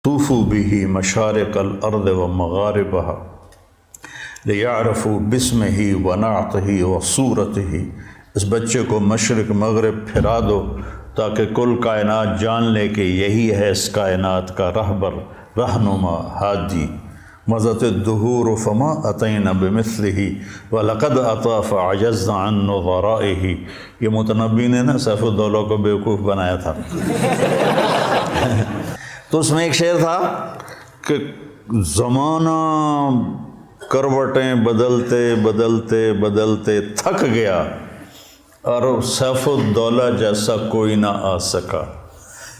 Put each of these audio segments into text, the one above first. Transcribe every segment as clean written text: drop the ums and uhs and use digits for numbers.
طوفوا به مشارق الارض ومغاربها لیعرفوا باسمہ ونعتہ وصورتہ، اس بچے کو مشرق مغرب پھرا دو تاکہ کل کائنات جان لے کہ یہی ہے اس کائنات کا رہبر، رہنما، ہادی۔ مضت الدہور فما اتینا بمثلہ ولقد اتی فعجزنا عن نظرائہ۔ یہ متنبی نے نا سیف الدولہ کو بیوقوف بنایا تھا۔ تو اس میں ایک شعر تھا کہ زمانہ کروٹیں بدلتے بدلتے بدلتے تھک گیا اور سیف الدولہ جیسا کوئی نہ آ سکا،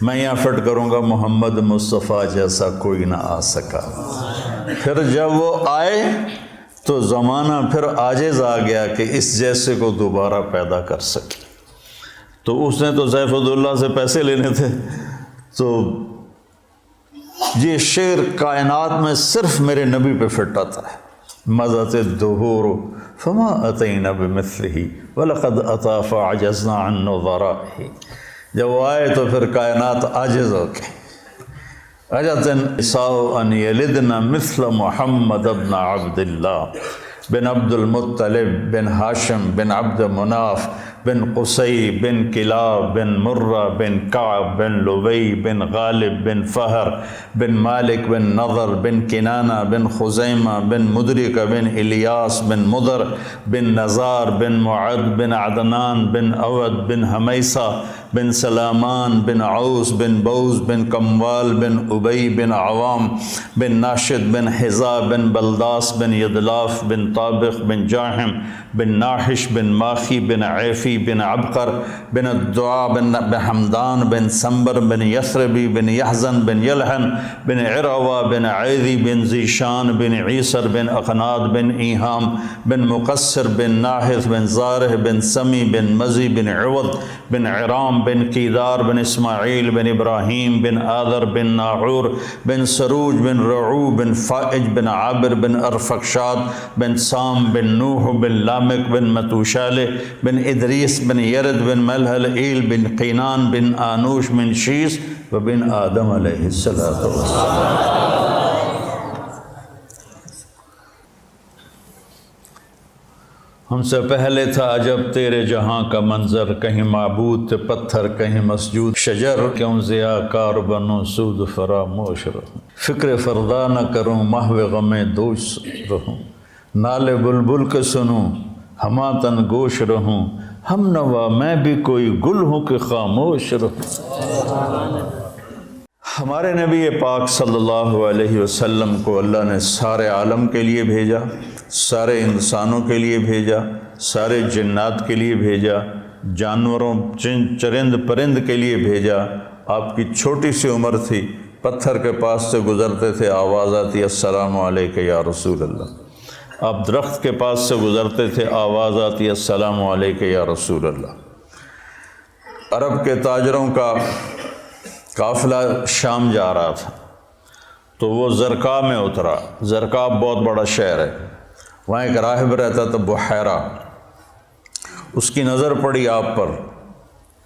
میں یہاں فٹ کروں گا محمد مصطفیٰ جیسا کوئی نہ آ سکا۔ پھر جب وہ آئے تو زمانہ پھر عاجز آ گیا کہ اس جیسے کو دوبارہ پیدا کر سکے۔ تو اس نے تو سیف الدولہ سے پیسے لینے تھے، تو یہ شعر کائنات میں صرف میرے نبی پہ فٹ آتا ہے۔ مضت الدہور فما اتینا بمثلہ ولقد اتی فعجزنا عن نظرائہ۔ جب وہ آئے تو پھر کائنات عاجز ہو گئی۔ عجزت النساء ان یلدن مثل محمد بن عبد اللہ بن عبد المطلب بن ہاشم بن عبد مناف بن قصی بن کلاب بن مرہ بن کعب بن لبی بن غالب بن فہر بن مالک بن نضر بن کنانہ بن خزیمہ بن مدرکہ بن الیاس بن مدر بن نزار بن معد بن عدنان بن اود بن حمیسہ بن سلامان بن عوس بن بوز بن کموال بن ابی بن عوام بن ناشد بن حذا بن بلداس بن یدلاف بن طابق بن جاہم بن ناحش بن ماخی بن عیفی بن عبقر بن الدعاء بن حمدان بن سنبر بن یثربی بن یحزن بن یلحن بن عروہ بن عیدی بن ذیشان بن عیسر بن اقناد بن ایہام بن مقصر بن ناحث بن زارح بن سمی بن مزی بن عوض بن عرام بن کیدار بن اسماعیل بن ابراہیم بن آذر بن ناعور بن سروج بن رعو بن فائج بن عابر بن ارفقشاد بن سام بن نوح بن لامک بن متوشالہ بن ادریس بن یرد بن ملحل ایل بن قینان بن آنوش بن شیس وبن آدم علیہ السلام۔ ہم سے پہلے تھا عجب تیرے جہاں کا منظر، کہیں معبود تھے پتھر کہیں مسجود شجر، کیوں ضیاء کار بنوں سود فراموش رہوں، فکر فردا نہ کروں محو غم دوش رہوں، نالے بلبل کے سنوں ہماتن گوش رہوں، ہم نوا میں بھی کوئی گل ہوں کہ خاموش رہوں۔ ہمارے نبی پاک صلی اللہ علیہ وسلم کو اللہ نے سارے عالم کے لیے بھیجا، سارے انسانوں کے لیے بھیجا، سارے جنات کے لیے بھیجا، جانوروں چرند پرند کے لیے بھیجا۔ آپ کی چھوٹی سی عمر تھی، پتھر کے پاس سے گزرتے تھے، آواز آتی السلام علیکہ یا رسول اللہ۔ آپ درخت کے پاس سے گزرتے تھے، آواز آتی السلام علیکہ یا رسول اللہ۔ عرب کے تاجروں کا قافلہ شام جا رہا تھا تو وہ زرقا میں اترا۔ زرقا بہت بڑا شہر ہے، وہاں ایک راہب رہتا تھا بحیرہ۔ اس کی نظر پڑی آپ پر،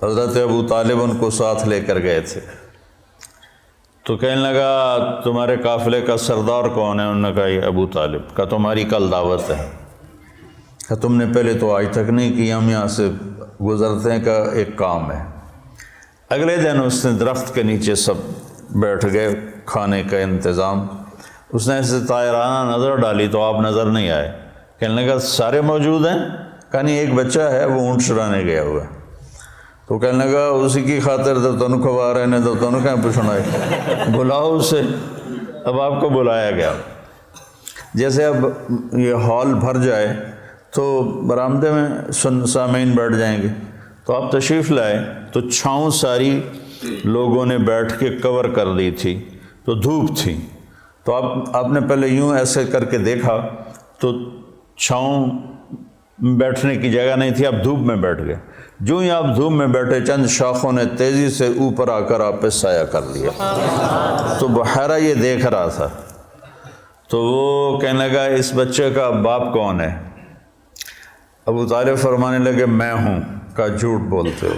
حضرت ابو طالب ان کو ساتھ لے کر گئے تھے، تو کہنے لگا تمہارے قافلے کا سردار کون ہے؟ انہوں نے کہا یہ ابو طالب۔ کہا تمہاری کل دعوت ہے۔ کہا تم نے پہلے تو آج تک نہیں کی، ہم یہاں سے گزرتے ہیں، کا ایک کام ہے۔ اگلے دن اس نے درخت کے نیچے سب بیٹھ گئے، کھانے کا انتظام۔ اس نے ایسے طائرانہ نظر ڈالی تو آپ نظر نہیں آئے۔ کہنے لگا سارے موجود ہیں؟ کہا نہیں، ایک بچہ ہے وہ اونٹ چرانے گیا ہوا ہے۔ تو کہنے لگا اسی کی خاطر تو تنوں کھوا رہے ہیں، تو تنوں کہیں پوچھنا ہے، بلاؤ اسے۔ اب آپ کو بلایا گیا۔ جیسے اب یہ ہال بھر جائے تو برآمدے میں سامعین بیٹھ جائیں گے، تو آپ تشریف لائے تو چھاؤں ساری لوگوں نے بیٹھ کے کور کر دی تھی، تو دھوپ تھی، تو آپ نے پہلے یوں ایسے کر کے دیکھا تو چھاؤں بیٹھنے کی جگہ نہیں تھی، آپ دھوپ میں بیٹھ گئے۔ جو ہی آپ دھوپ میں بیٹھے، چند شاخوں نے تیزی سے اوپر آ کر آپ پہ سایہ کر لیا۔ تو بحیرہ یہ دیکھ رہا تھا، تو وہ کہنے لگا اس بچے کا باپ کون ہے؟ ابو طالب فرمانے لگے میں ہوں۔ کہا جھوٹ بولتے ہو،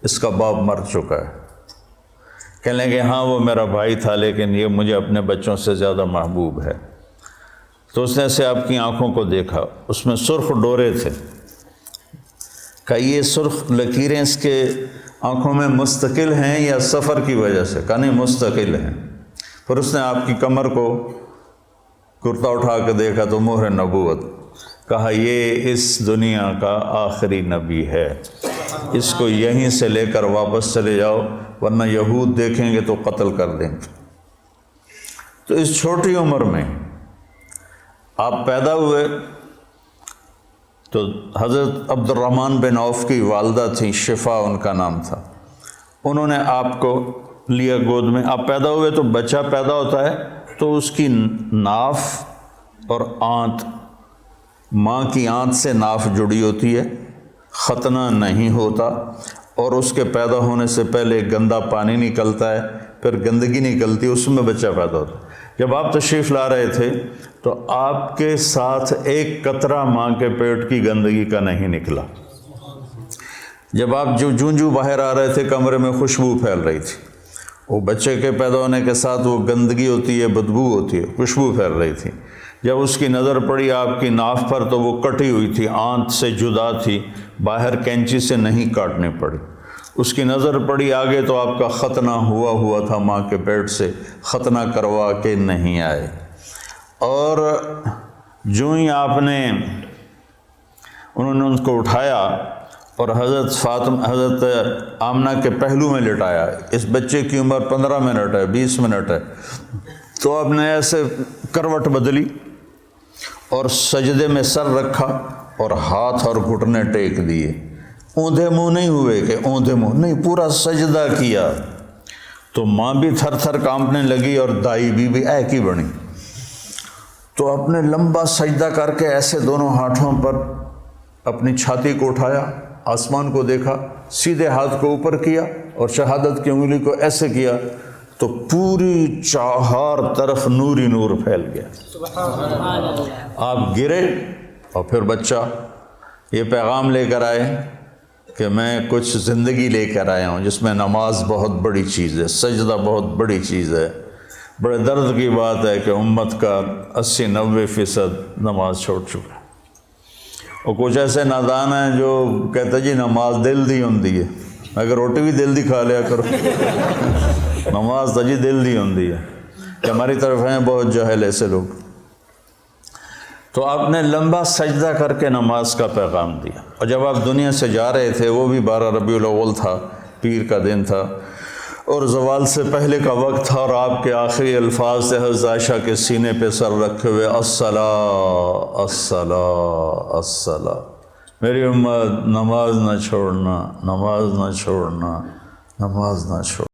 اس کا باپ مر چکا ہے۔ کہنے لگے ہاں وہ میرا بھائی تھا لیکن یہ مجھے اپنے بچوں سے زیادہ محبوب ہے۔ تو اس نے اسے آپ کی آنکھوں کو دیکھا، اس میں سرخ ڈورے تھے، کہا یہ سرخ لکیریں اس کے آنکھوں میں مستقل ہیں یا سفر کی وجہ سے؟ کہا نہیں مستقل ہیں۔ پھر اس نے آپ کی کمر کو کرتا اٹھا کے دیکھا تو مہر نبوت، کہا یہ اس دنیا کا آخری نبی ہے، اس کو یہیں سے لے کر واپس چلے جاؤ ورنہ یہود دیکھیں گے تو قتل کر دیں گے۔ تو اس چھوٹی عمر میں آپ پیدا ہوئے تو حضرت عبد الرحمن بن عوف کی والدہ تھیں، شفا ان کا نام تھا، انہوں نے آپ کو لیا گود میں۔ آپ پیدا ہوئے تو بچہ پیدا ہوتا ہے تو اس کی ناف اور آنت، ماں کی آنت سے ناف جڑی ہوتی ہے، ختنہ نہیں ہوتا، اور اس کے پیدا ہونے سے پہلے گندا پانی نکلتا ہے، پھر گندگی نکلتی ہے، اس میں بچہ پیدا ہوتا ہے۔ جب آپ تشریف لا رہے تھے تو آپ کے ساتھ ایک قطرہ ماں کے پیٹ کی گندگی کا نہیں نکلا۔ جب آپ جوں باہر آ رہے تھے کمرے میں خوشبو پھیل رہی تھی، وہ بچے کے پیدا ہونے کے ساتھ وہ گندگی ہوتی ہے، بدبو ہوتی ہے، خوشبو پھیل رہی تھی۔ جب اس کی نظر پڑی آپ کی ناف پر تو وہ کٹی ہوئی تھی، آنت سے جدا تھی، باہر کینچی سے نہیں کاٹنی پڑی۔ اس کی نظر پڑی آگے تو آپ کا ختنہ ہوا تھا، ماں کے پیٹ سے ختنہ کروا کے نہیں آئے۔ اور جو ہی آپ نے انہوں نے ان کو اٹھایا اور حضرت آمنہ کے پہلو میں لٹایا، اس بچے کی عمر 15 منٹ ہے، 20 منٹ ہے، تو آپ نے ایسے کروٹ بدلی اور سجدے میں سر رکھا اور ہاتھ اور گھٹنے ٹیک دیے۔ اوندھے منہ نہیں ہوئے کہ اوندھے منہ نہیں، پورا سجدہ کیا۔ تو ماں بھی تھر تھر کانپنے لگی اور دائی بھی اے کی بنی۔ تو آپ نے لمبا سجدہ کر کے ایسے دونوں ہاتھوں پر اپنی چھاتی کو اٹھایا، آسمان کو دیکھا، سیدھے ہاتھ کو اوپر کیا اور شہادت کی انگلی کو ایسے کیا تو پوری چار طرف نوری نور پھیل گیا۔ آپ گرے اور پھر بچہ یہ پیغام لے کر آئے کہ میں کچھ زندگی لے کر آیا ہوں جس میں نماز بہت بڑی چیز ہے، سجدہ بہت بڑی چیز ہے۔ بڑے درد کی بات ہے کہ امت کا 80-90% نماز چھوڑ چکا ہے، اور کچھ ایسے نادان ہیں جو کہتے جی نماز دل دی ہوندی ہے، اگر روٹی بھی دل دی کھا لیا کرو، نماز تو جی دل دی ہوندی ہے، کہ ہماری طرف ہیں بہت جاہل ایسے لوگ۔ تو آپ نے لمبا سجدہ کر کے نماز کا پیغام دیا، اور جب آپ دنیا سے جا رہے تھے وہ بھی 12 ربیع الاول تھا، پیر کا دن تھا، اور زوال سے پہلے کا وقت تھا، اور آپ کے آخری الفاظ تھے حضرت عائشہ کے سینے پہ سر رکھے ہوئے، الصلاۃ الصلاۃ الصلاۃ، میری امت نماز نہ چھوڑنا، نماز نہ چھوڑنا، نماز نہ چھوڑنا۔